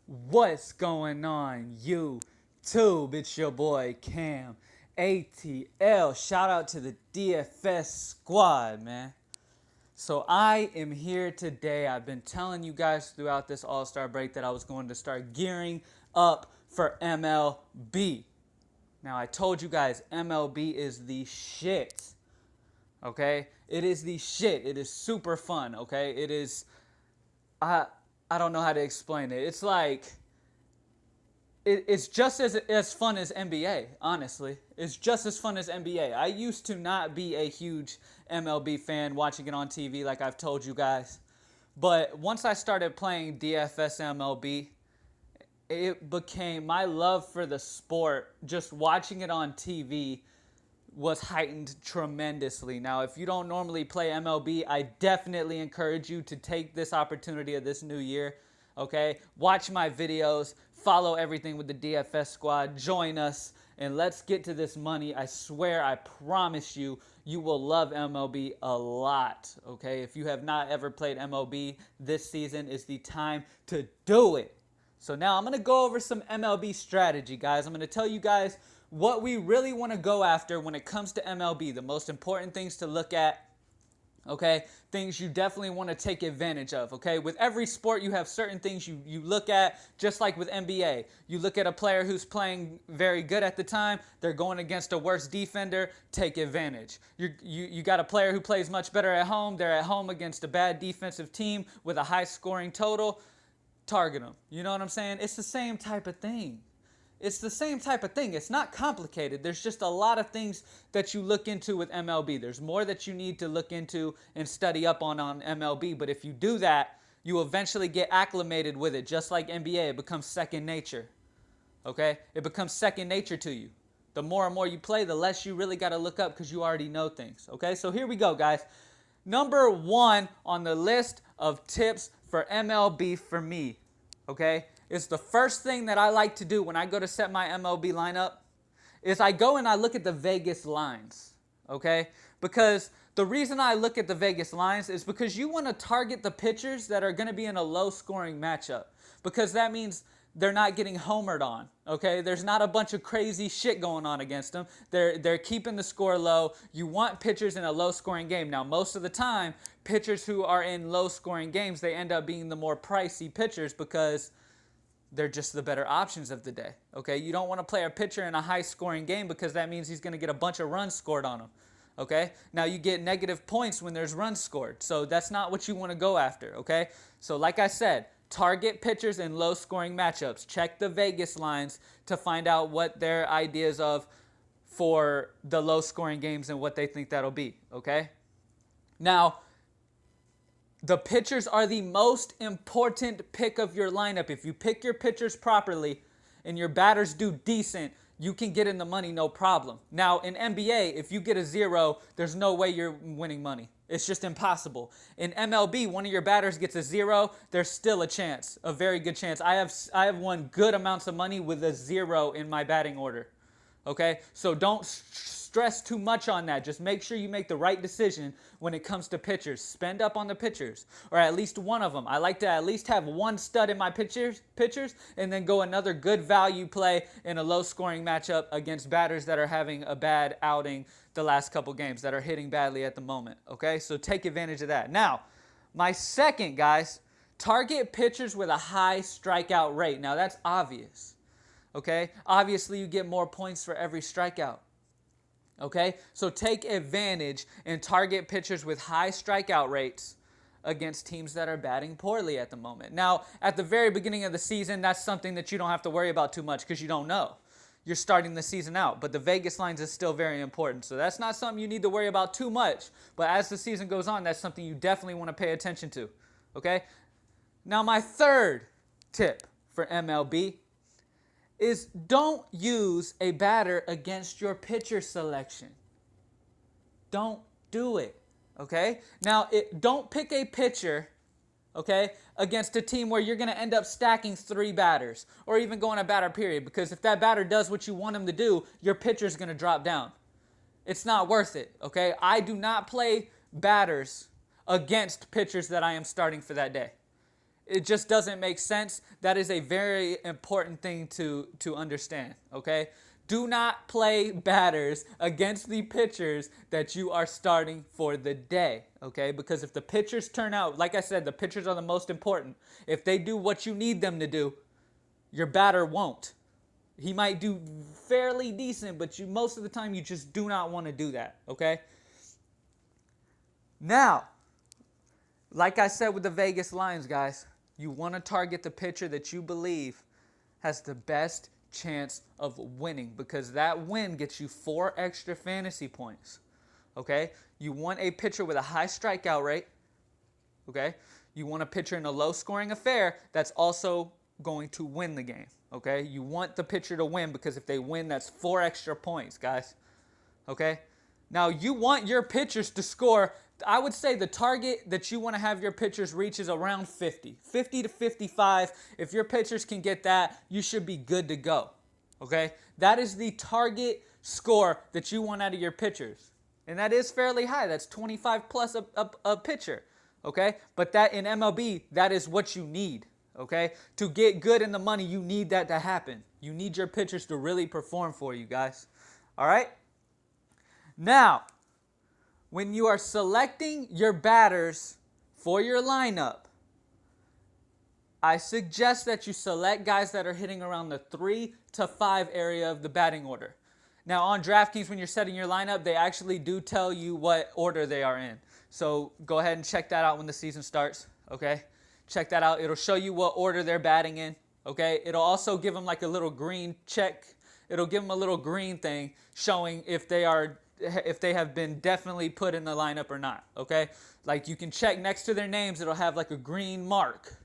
What's going on, YouTube? It's your boy Cam ATL. Shout out to the DFS squad, man. So I am here today. I've been telling you guys throughout this All-Star break that I was going to start gearing up for MLB. Now I told you guys MLB is the shit. Okay? It is the shit. It is super fun, okay? It is I don't know how to explain it. It's like it's just as fun as NBA, honestly. It's just as fun as NBA. I used to not be a huge MLB fan watching it on TV like I've told you guys. But once I started playing DFS MLB, it became my love for the sport. Just watching it on TV was heightened tremendously. Now, if you don't normally play MLB, I definitely encourage you to take this opportunity of this new year. Okay, watch my videos, follow everything with the DFS squad, join us, and let's get to this money. I swear, I promise you, you will love MLB a lot. Okay, if you have not ever played MLB, this season is the time to do it. So now I'm going to go over some MLB strategy, guys. I'm going to tell you guys what we really want to go after when it comes to MLB, the most important things to look at. Okay, things you definitely want to take advantage of. Okay, with every sport, you have certain things you look at, just like with NBA. You look at a player who's playing very good at the time, they're going against a worse defender, take advantage. You got a player who plays much better at home, they're at home against a bad defensive team with a high scoring total, target them. You know what I'm saying? It's the same type of thing. It's the same type of thing. It's not complicated. There's just a lot of things that you look into with MLB. There's more that you need to look into and study up on MLB. But if you do that, you eventually get acclimated with it. Just like NBA, it becomes second nature. Okay? It becomes second nature to you. The more and more you play, the less you really got to look up because you already know things. Okay? So here we go, guys. Number one on the list of tips for MLB for me. Okay? It's the first thing that I like to do when I go to set my MLB lineup is I go and I look at the Vegas lines, okay? Because the reason I look at the Vegas lines is because you want to target the pitchers that are going to be in a low-scoring matchup because that means they're not getting homered on, okay? There's not a bunch of crazy shit going on against them. They're keeping the score low. You want pitchers in a low-scoring game. Now, most of the time, pitchers who are in low-scoring games, they end up being the more pricey pitchers because they're just the better options of the day, okay? You don't want to play a pitcher in a high-scoring game because that means he's going to get a bunch of runs scored on him, okay? Now, you get negative points when there's runs scored, so that's not what you want to go after, okay? So like I said, target pitchers in low-scoring matchups. Check the Vegas lines to find out what their ideas of for the low-scoring games and what they think that'll be, okay? Now, the pitchers are the most important pick of your lineup. If you pick your pitchers properly and your batters do decent, you can get in the money no problem. Now, in NBA, if you get a 0, there's no way you're winning money. It's just impossible. In MLB, one of your batters gets a 0, there's still a chance, a very good chance. I have won good amounts of money with a 0 in my batting order. Okay? So don't stress too much on that. Just make sure you make the right decision when it comes to pitchers. Spend up on the pitchers, or at least one of them. I like to at least have one stud in my pitchers, and then go another good value play in a low-scoring matchup against batters that are having a bad outing the last couple games, that are hitting badly at the moment. Okay, so take advantage of that. Now, my second, guys, target pitchers with a high strikeout rate. Now, that's obvious. Okay, obviously you get more points for every strikeout. Okay, so take advantage and target pitchers with high strikeout rates against teams that are batting poorly at the moment. Now, at the very beginning of the season, that's something that you don't have to worry about too much because you don't know. You're starting the season out, but the Vegas lines is still very important. So that's not something you need to worry about too much. But as the season goes on, that's something you definitely want to pay attention to. Okay? Now, my third tip for MLB is don't use a batter against your pitcher selection. Don't do it, okay? Now, don't pick a pitcher, okay, against a team where you're going to end up stacking 3 batters or even going a batter period, because if that batter does what you want him to do, your pitcher's going to drop down. It's not worth it, okay? I do not play batters against pitchers that I am starting for that day. It just doesn't make sense. That is a very important thing to understand, okay? Do not play batters against the pitchers that you are starting for the day, okay? Because if the pitchers turn out, like I said, the pitchers are the most important. If they do what you need them to do, your batter won't. He might do fairly decent, but most of the time you just do not want to do that, okay? Now, like I said with the Vegas lines, guys, you want to target the pitcher that you believe has the best chance of winning, because that win gets you 4 extra fantasy points. Okay? You want a pitcher with a high strikeout rate. Okay? You want a pitcher in a low scoring affair that's also going to win the game. Okay? You want the pitcher to win, because if they win, that's 4 extra points, guys. Okay? Now, you want your pitchers to score. I would say the target that you want to have your pitchers reach is around 50 to 55. If your pitchers can get that, you should be good to go. Okay? That is the target score that you want out of your pitchers. And that is fairly high. That's 25 plus a pitcher. Okay? But that in MLB, that is what you need. Okay? To get good in the money, you need that to happen. You need your pitchers to really perform for you, guys. All right? Now, when you are selecting your batters for your lineup, I suggest that you select guys that are hitting around the 3 to 5 area of the batting order. Now, on Draftkings, when you're setting your lineup, they actually do tell you what order they are in. So go ahead and check that out when the season starts, okay? Check that out. It'll show you what order they're batting in, okay? It'll also give them like a little green check. It'll give them a little green thing showing if they have been definitely put in the lineup or not, okay? Like you can check next to their names, it'll have like a green mark,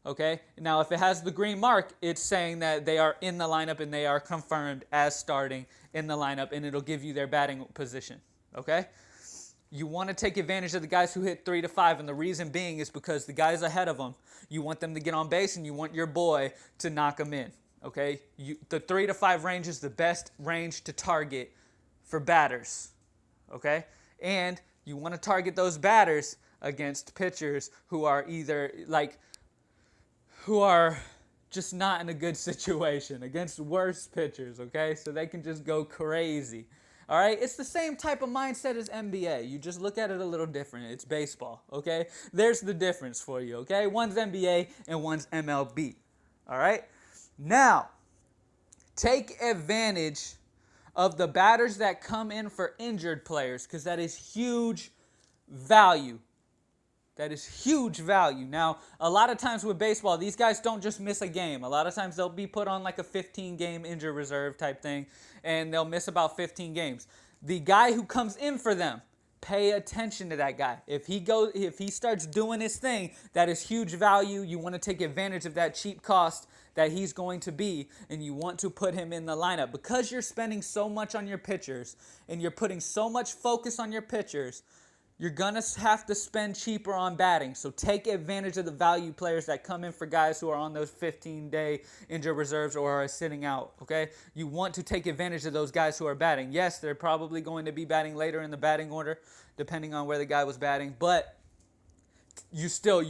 okay? Now, if it has the green mark, it's saying that they are in the lineup and they are confirmed as starting in the lineup, and it'll give you their batting position, okay? You want to take advantage of the guys who hit 3 to 5, and the reason being is because the guys ahead of them, you want them to get on base and you want your boy to knock them in, okay? The 3 to 5 range is the best range to target for batters, okay? And you want to target those batters against pitchers who are just not in a good situation, against worse pitchers, okay? So they can just go crazy, all right? It's the same type of mindset as NBA. You just look at it a little different. It's baseball, okay? There's the difference for you, okay? One's NBA and one's MLB, all right? Now, take advantage of the batters that come in for injured players, because that is huge value. That is huge value. Now, a lot of times with baseball, these guys don't just miss a game. A lot of times they'll be put on like a 15-game injured reserve type thing, and they'll miss about 15 games. The guy who comes in for them, pay attention to that guy. If he starts doing his thing, that is huge value. You want to take advantage of that cheap cost that he's going to be, and you want to put him in the lineup. Because you're spending so much on your pitchers and you're putting so much focus on your pitchers, you're going to have to spend cheaper on batting. So take advantage of the value players that come in for guys who are on those 15-day injured reserves or are sitting out, okay? You want to take advantage of those guys who are batting. Yes, they're probably going to be batting later in the batting order, depending on where the guy was batting, but you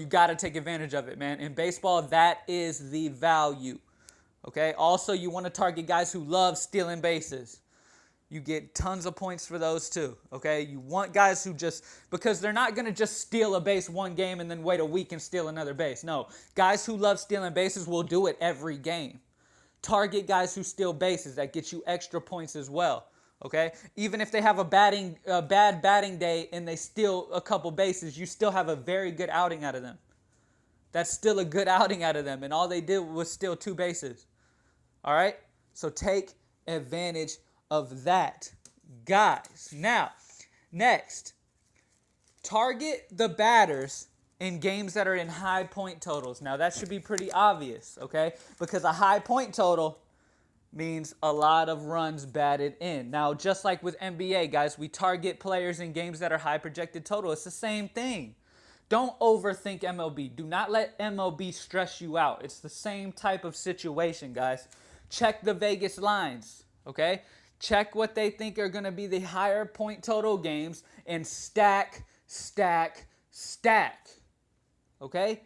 got to take advantage of it, man. In baseball, that is the value, okay? Also, you want to target guys who love stealing bases. You get tons of points for those too, okay? You want guys who because they're not going to just steal a base one game and then wait a week and steal another base. No, guys who love stealing bases will do it every game. Target guys who steal bases. That gets you extra points as well, okay? Even if they have a bad batting day and they steal a couple bases, you still have a very good outing out of them. That's still a good outing out of them, and all they did was steal 2 bases, all right? So take advantage of that, guys. Now, next, target the batters in games that are in high point totals. Now, that should be pretty obvious, okay? Because a high point total means a lot of runs batted in. Now, just like with NBA, guys, we target players in games that are high projected total. It's the same thing. Don't overthink MLB. Do not let MLB stress you out. It's the same type of situation, guys. Check the Vegas lines, okay? Check what they think are going to be the higher point total games and stack, okay?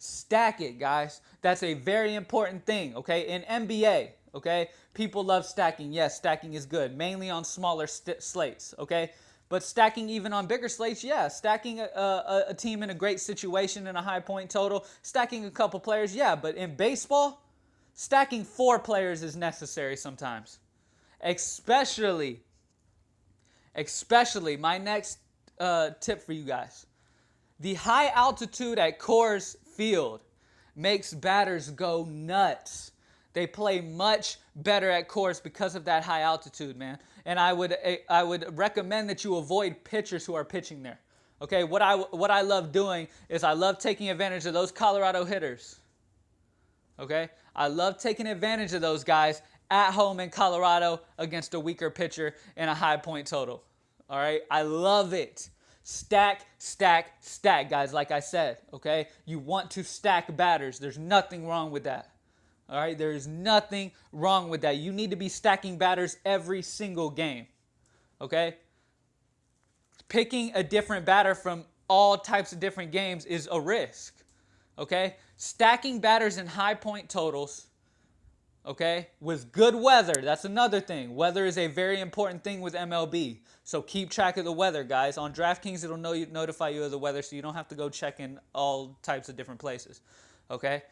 Stack it, guys. That's a very important thing, okay? In NBA, okay, people love stacking. Yes, stacking is good, mainly on smaller slates, okay? But stacking even on bigger slates, yeah. Stacking a team in a great situation in a high point total, stacking a couple players, yeah. But in baseball, stacking 4 players is necessary sometimes. Especially, my next tip for you guys. The high altitude at Coors Field makes batters go nuts. They play much better at Coors because of that high altitude, man. And I would recommend that you avoid pitchers who are pitching there. Okay, what I love doing is I love taking advantage of those Colorado hitters. Okay, I love taking advantage of those guys at home in Colorado against a weaker pitcher in a high point total. All right, I love it. Stack, stack, stack, guys, like I said, okay? You want to stack batters. There's nothing wrong with that. All right, there is nothing wrong with that. You need to be stacking batters every single game, okay? Picking a different batter from all types of different games is a risk, okay? Stacking batters in high point totals, okay, with good weather. That's another thing. Weather is a very important thing with MLB. So keep track of the weather, guys. On Draftkings, it'll notify you of the weather, so you don't have to go check in all types of different places, okay?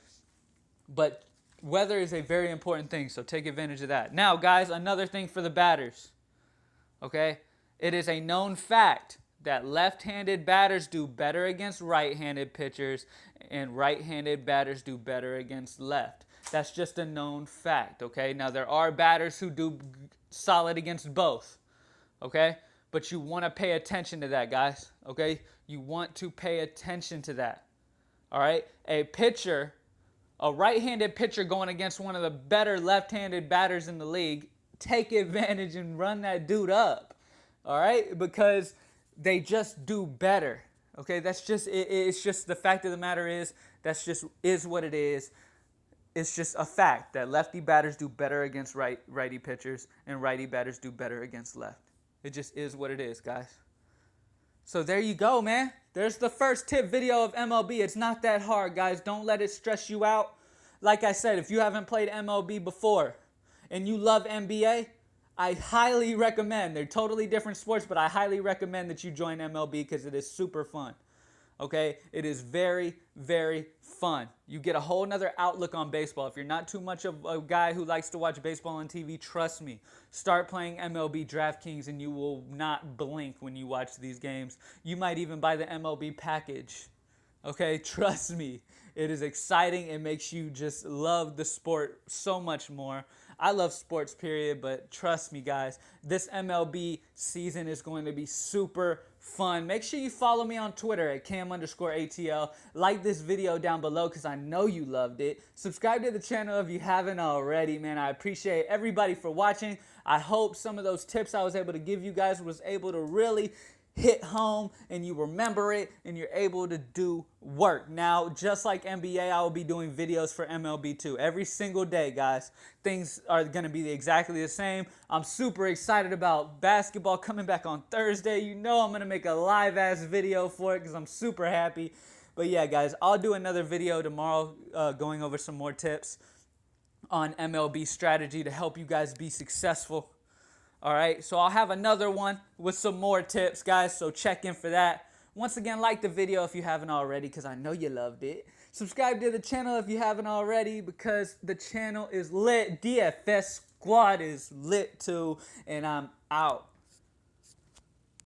But weather is a very important thing, so take advantage of that. Now, guys, another thing for the batters, okay? It is a known fact that left-handed batters do better against right-handed pitchers, and right-handed batters do better against left. That's just a known fact, okay? Now, there are batters who do solid against both, okay? But you want to pay attention to that, guys, okay? You want to pay attention to that, all right? A right-handed pitcher going against one of the better left-handed batters in the league, take advantage and run that dude up, all right? Because they just do better, okay? That's just, it's just the fact of the matter is, that's just is what it is. It's just a fact that lefty batters do better against righty pitchers and righty batters do better against left. It just is what it is, guys. So there you go, man. There's the first tip video of MLB. It's not that hard, guys. Don't let it stress you out. Like I said, if you haven't played MLB before and you love NBA, I highly recommend. They're totally different sports, but I highly recommend that you join MLB because it is super fun. Okay, it is very, very fun. You get a whole nother outlook on baseball. If you're not too much of a guy who likes to watch baseball on TV, trust me. Start playing MLB Draftkings and you will not blink when you watch these games. You might even buy the MLB package. Okay, trust me. It is exciting. It makes you just love the sport so much more. I love sports, period, but trust me, guys, this MLB season is going to be super fun. Make sure you follow me on Twitter at Cam_ATL. Like this video down below because I know you loved it. Subscribe to the channel if you haven't already, man. I appreciate everybody for watching. I hope some of those tips I was able to give you guys was able to really hit home and you remember it and you're able to do work. Now, just like NBA, I will be doing videos for MLB too. Every single day, guys. Things are going to be exactly the same. I'm super excited about basketball coming back on Thursday. You know I'm going to make a live-ass video for it because I'm super happy. But yeah, guys, I'll do another video tomorrow going over some more tips on MLB strategy to help you guys be successful. All right, so I'll have another one with some more tips, guys, so check in for that. Once again, like the video if you haven't already because I know you loved it. Subscribe to the channel if you haven't already because the channel is lit. DFS Squad is lit too, and I'm out.